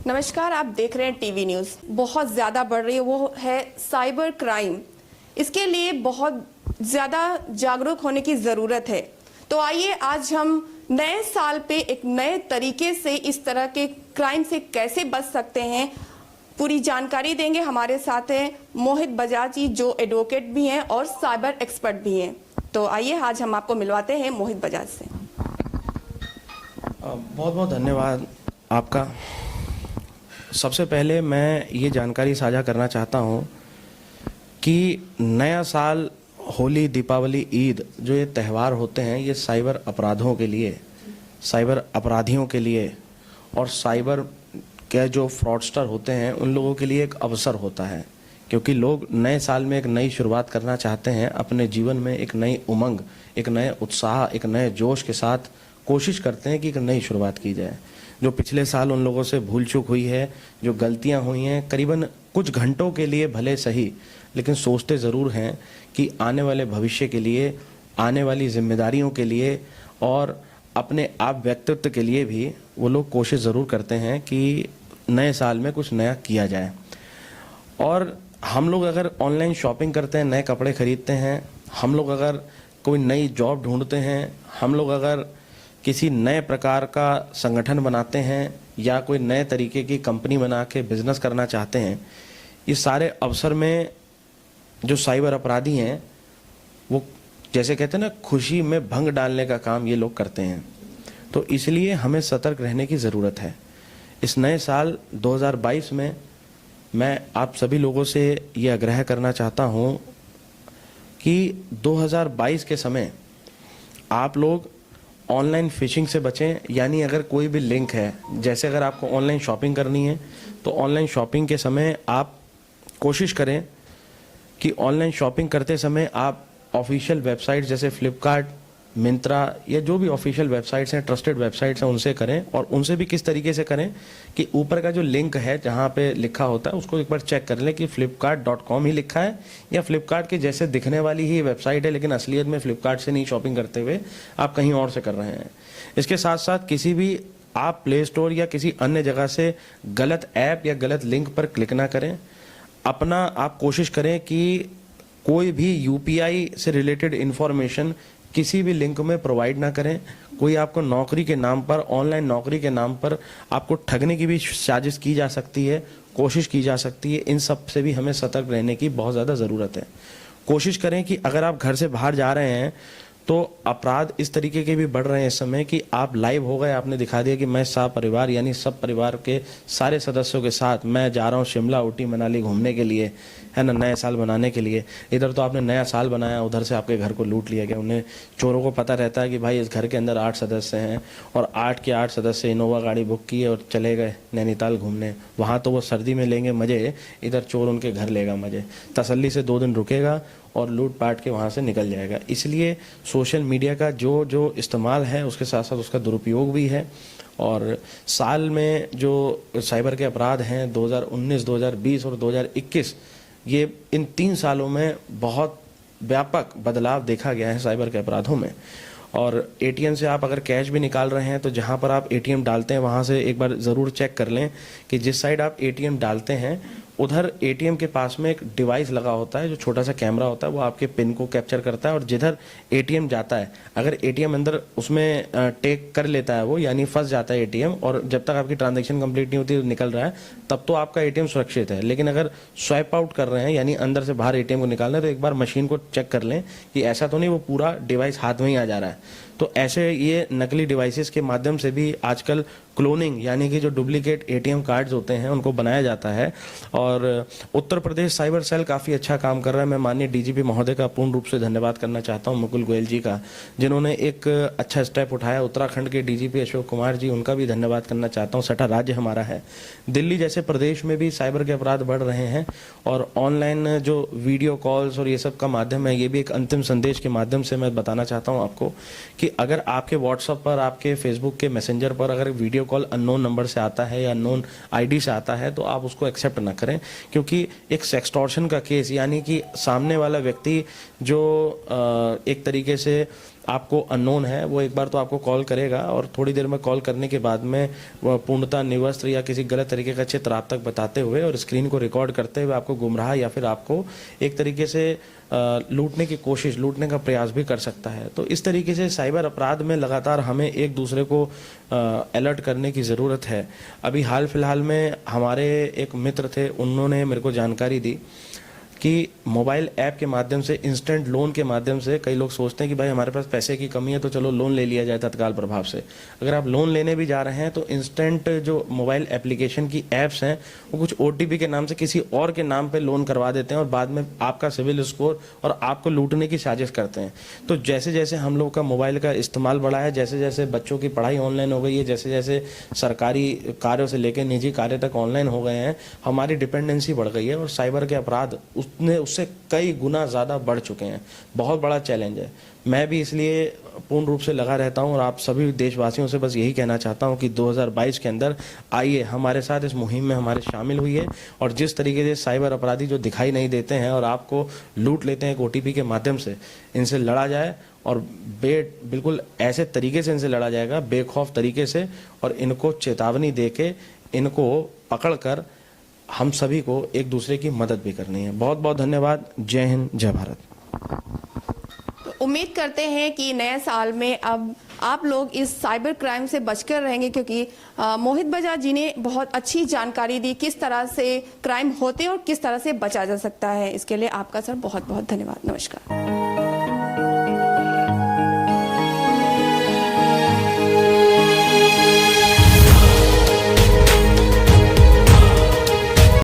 नमस्कार, आप देख रहे हैं टीवी न्यूज़। बहुत ज़्यादा बढ़ रही है वो है साइबर क्राइम। इसके लिए बहुत ज़्यादा जागरूक होने की ज़रूरत है। तो आइए आज हम नए साल पे एक नए तरीके से इस तरह के क्राइम से कैसे बच सकते हैं, पूरी जानकारी देंगे। हमारे साथ हैं मोहित बजाज जी, जो एडवोकेट भी हैं और साइबर एक्सपर्ट भी हैं। तो आइए आज हम आपको मिलवाते हैं मोहित बजाज से। बहुत बहुत धन्यवाद आपका। सबसे पहले मैं ये जानकारी साझा करना चाहता हूँ कि नया साल, होली, दीपावली, ईद जो ये त्यौहार होते हैं, ये साइबर अपराधों के लिए, साइबर अपराधियों के लिए और साइबर के जो फ्रॉडस्टर होते हैं उन लोगों के लिए एक अवसर होता है, क्योंकि लोग नए साल में एक नई शुरुआत करना चाहते हैं। अपने जीवन में एक नई उमंग, एक नए उत्साह, एक नए जोश के साथ कोशिश करते हैं कि एक नई शुरुआत की जाए। जो पिछले साल उन लोगों से भूल चूक हुई है, जो गलतियां हुई हैं, करीबन कुछ घंटों के लिए भले सही, लेकिन सोचते ज़रूर हैं कि आने वाले भविष्य के लिए, आने वाली जिम्मेदारियों के लिए और अपने आप व्यक्तित्व के लिए भी वो लोग कोशिश ज़रूर करते हैं कि नए साल में कुछ नया किया जाए। और हम लोग अगर ऑनलाइन शॉपिंग करते हैं, नए कपड़े खरीदते हैं, हम लोग अगर कोई नई जॉब ढूंढते हैं, हम लोग अगर किसी नए प्रकार का संगठन बनाते हैं या कोई नए तरीके की कंपनी बना के बिजनेस करना चाहते हैं, ये सारे अवसर में जो साइबर अपराधी हैं वो, जैसे कहते हैं ना, खुशी में भंग डालने का काम ये लोग करते हैं। तो इसलिए हमें सतर्क रहने की ज़रूरत है। इस नए साल 2022 में मैं आप सभी लोगों से ये आग्रह करना चाहता हूँ कि 2022 के समय आप लोग ऑनलाइन फिशिंग से बचें। यानी अगर कोई भी लिंक है, जैसे अगर आपको ऑनलाइन शॉपिंग करनी है तो ऑनलाइन शॉपिंग के समय आप कोशिश करें कि ऑनलाइन शॉपिंग करते समय आप ऑफिशियल वेबसाइट जैसे फ्लिपकार्ट, मिंत्रा या जो भी ऑफिशियल वेबसाइट्स हैं, ट्रस्टेड वेबसाइट्स हैं, उनसे करें। और उनसे भी किस तरीके से करें कि ऊपर का जो लिंक है जहाँ पे लिखा होता है उसको एक बार चेक कर लें कि flipkart.com ही लिखा है या फ्लिपकार्ट के जैसे दिखने वाली ही वेबसाइट है, लेकिन असलियत में फ्लिपकार्ट से नहीं शॉपिंग करते हुए आप कहीं और से कर रहे हैं। इसके साथ साथ किसी भी आप प्ले स्टोर या किसी अन्य जगह से गलत ऐप या गलत लिंक पर क्लिक ना करें। अपना आप कोशिश करें कि कोई भी यूपीआई से रिलेटेड इंफॉर्मेशन किसी भी लिंक में प्रोवाइड ना करें। कोई आपको नौकरी के नाम पर, ऑनलाइन नौकरी के नाम पर आपको ठगने की भी साजिश की जा सकती है, कोशिश की जा सकती है। इन सब से भी हमें सतर्क रहने की बहुत ज़्यादा ज़रूरत है। कोशिश करें कि अगर आप घर से बाहर जा रहे हैं तो अपराध इस तरीके के भी बढ़ रहे हैं इस समय कि आप लाइव हो गए, आपने दिखा दिया कि मैं परिवार यानी सब परिवार के सारे सदस्यों के साथ मैं जा रहा हूँ शिमला, ऊटी, मनाली घूमने के लिए, है ना, नया साल बनाने के लिए। इधर तो आपने नया साल बनाया, उधर से आपके घर को लूट लिया गया। उन्हें, चोरों को पता रहता है कि भाई इस घर के अंदर 8 सदस्य हैं और 8 के 8 सदस्य इनोवा गाड़ी बुक की और चले गए नैनीताल घूमने। वहाँ तो वो सर्दी में लेंगे मज़े, इधर चोर उनके घर लेगा मज़े। तसल्ली से 2 दिन रुकेगा और लूट पाट के वहाँ से निकल जाएगा। इसलिए सोशल मीडिया का जो इस्तेमाल है उसके साथ साथ उसका दुरुपयोग भी है। और साल में जो साइबर के अपराध हैं 2019, 2020 और 2021, ये इन 3 सालों में बहुत व्यापक बदलाव देखा गया है साइबर के अपराधों में। और एटीएम से आप अगर कैश भी निकाल रहे हैं तो जहाँ पर आप एटीएम डालते हैं वहाँ से एक बार ज़रूर चेक कर लें कि जिस साइड आप एटीएम डालते हैं उधर एटीएम के पास में एक डिवाइस लगा होता है, जो छोटा सा कैमरा होता है, वो आपके पिन को कैप्चर करता है। और जिधर एटीएम जाता है, अगर एटीएम अंदर उसमें टेक कर लेता है वो, यानी फंस जाता है एटीएम, और जब तक आपकी ट्रांजैक्शन कंप्लीट नहीं होती निकल रहा है, तब तो आपका एटीएम सुरक्षित है। लेकिन अगर स्वाइप आउट कर रहे हैं यानी अंदर से बाहर एटीएम को निकालना है, तो एक बार मशीन को चेक कर लें कि ऐसा तो नहीं वो पूरा डिवाइस हाथ में ही आ जा रहा है। तो ऐसे ये नकली डिवाइसेस के माध्यम से भी आजकल क्लोनिंग यानी कि जो डुप्लीकेट एटीएम कार्ड्स होते हैं उनको बनाया जाता है। और उत्तर प्रदेश साइबर सेल काफ़ी अच्छा काम कर रहा है। मैं माननीय डीजीपी महोदय का पूर्ण रूप से धन्यवाद करना चाहता हूं, मुकुल गोयल जी का, जिन्होंने एक अच्छा स्टेप उठाया। उत्तराखंड के डीजीपी अशोक कुमार जी, उनका भी धन्यवाद करना चाहता हूँ। 6ठा राज्य हमारा है। दिल्ली जैसे प्रदेश में भी साइबर के अपराध बढ़ रहे हैं और ऑनलाइन जो वीडियो कॉल्स और ये सब का माध्यम है, ये भी एक अंतिम संदेश के माध्यम से मैं बताना चाहता हूँ आपको कि अगर आपके व्हाट्सएप पर, आपके फेसबुक के मैसेंजर पर अगर वीडियो कॉल अननोन नंबर से आता है या अननोन आईडी से आता है तो आप उसको एक्सेप्ट ना करें, क्योंकि एक सेक्सटॉर्शन का केस, यानी कि सामने वाला व्यक्ति जो एक तरीके से आपको अननोन है वो एक बार तो आपको कॉल करेगा और थोड़ी देर में कॉल करने के बाद में वह पूर्णतः निवस्त्र या किसी गलत तरीके का चित्र आप तक बताते हुए और स्क्रीन को रिकॉर्ड करते हुए आपको गुमराह या फिर आपको एक तरीके से लूटने की कोशिश, लूटने का प्रयास भी कर सकता है। तो इस तरीके से साइबर अपराध में लगातार हमें एक दूसरे को अलर्ट करने की ज़रूरत है। अभी हाल फिलहाल में हमारे एक मित्र थे, उन्होंने मेरे को जानकारी दी कि मोबाइल ऐप के माध्यम से, इंस्टेंट लोन के माध्यम से, कई लोग सोचते हैं कि भाई हमारे पास पैसे की कमी है तो चलो लोन ले लिया जाए तत्काल प्रभाव से। अगर आप लोन लेने भी जा रहे हैं तो इंस्टेंट जो मोबाइल एप्लीकेशन की ऐप्स हैं वो कुछ OTP के नाम से किसी और के नाम पे लोन करवा देते हैं और बाद में आपका सिविल स्कोर और आपको लूटने की साजिश करते हैं। तो जैसे जैसे हम लोग का मोबाइल का इस्तेमाल बढ़ा है, जैसे जैसे बच्चों की पढ़ाई ऑनलाइन हो गई है, जैसे जैसे सरकारी कार्यों से लेकर निजी कार्य तक ऑनलाइन हो गए हैं, हमारी डिपेंडेंसी बढ़ गई है और साइबर के अपराध उससे कई गुना ज़्यादा बढ़ चुके हैं। बहुत बड़ा चैलेंज है। मैं भी इसलिए पूर्ण रूप से लगा रहता हूं और आप सभी देशवासियों से बस यही कहना चाहता हूं कि 2022 के अंदर आइए हमारे साथ इस मुहिम में हमारे शामिल हुई और जिस तरीके से साइबर अपराधी जो दिखाई नहीं देते हैं और आपको लूट लेते हैं OTP के माध्यम से, इनसे लड़ा जाए और बिल्कुल ऐसे तरीके से इनसे लड़ा जाएगा, बेखौफ तरीके से, और इनको चेतावनी दे के इनको पकड़ कर हम सभी को एक दूसरे की मदद भी करनी है। बहुत बहुत धन्यवाद। जय हिंद, जय भारत। तो उम्मीद करते हैं कि नए साल में अब आप लोग इस साइबर क्राइम से बचकर रहेंगे, क्योंकि मोहित बजाज जी ने बहुत अच्छी जानकारी दी किस तरह से क्राइम होते हैं और किस तरह से बचा जा सकता है। इसके लिए आपका सर बहुत बहुत धन्यवाद। नमस्कार।